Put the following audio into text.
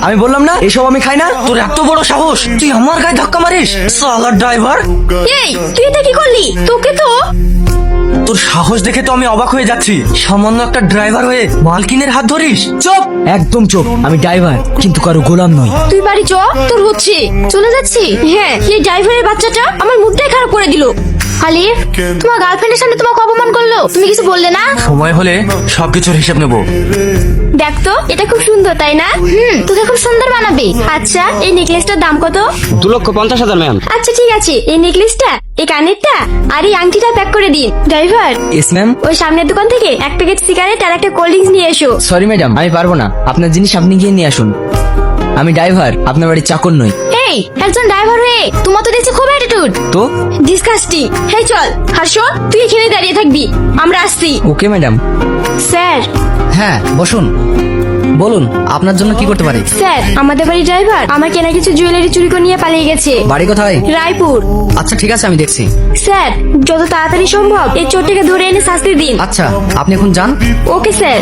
আমি বললাম না এসব আমি খাই না। তোর এত বড় সাহস, তুই আমার গায়ে ধাক্কা মারিস? শালা ড্রাইভার! এই তুই এটা কি করলি? তোকে তো তোর সাহস দেখে তো আমি অবাক হয়ে যাচ্ছি। সামান্য একটা ড্রাইভার হয়ে মালকিনের হাত ধরিস? চুপ, একদম চুপ। আমি ড্রাইভার কিন্তু কারো গোলাম নই। তুই বাড়ি চ, তোর হচ্ছে। চলে যাচ্ছি? হ্যাঁ, এই ড্রাইভারের বাচ্চাটা আমার মুডটাই খারাপ করে দিল। আলিফ, তোমার গার্লফ্রেন্ডের সামনে তোমাকে অপমান করলো, তুমি কিছু বললে না? সময় হলে সবকিছুর হিসাব নেবো। দেখ তো, এটা খুব সুন্দর তাই না? তোকে খুব সুন্দর বানাবে। আচ্ছা, এই নেকলেসটার দাম কত? 2,50,000 ম্যাম। আচ্ছা ঠিক আছে, এই নেকলেসটা, এই কানেরটা আর এই আংটিটা প্যাক করে দিন। Driver, yes ma'am. ওই সামনের দোকান থেকে এক প্যাকেট সিগারেট আর একটা কোল্ড ড্রিঙ্কস নিয়ে এসো। সরি ম্যাডাম, আমি পারবো না। আপনার জিনিস আপনি গিয়ে নিয়ে আসুন। আমি ড্রাইভার, আপনার বাড়ির চাকর নই। এই, একজন ড্রাইভার হয়ে তোমার তো দেখছি খুব অ্যাটিটিউড। তো ডিসকাস্টিং। হেই চল, হর্ষ তুই এখানে দাঁড়িয়ে থাকবি, আমরা আসছি। Okay madam. স্যার, হ্যাঁ বসুন, বলুন আপনার জন্য কি করতে পারি? স্যার আমাদের বাড়ির ড্রাইভার আমার কেনা কিছু জুয়েলারি চুরি করে নিয়ে পালিয়ে গেছে। বাড়ি কোথায়? রায়পুর। আচ্ছা ঠিক আছে, আমি দেখছি। স্যার, যত তাড়াতাড়ি সম্ভব এই চোরটাকে ধরে এনে শাস্তি দিন। আচ্ছা আপনি এখন যান। Okay sir.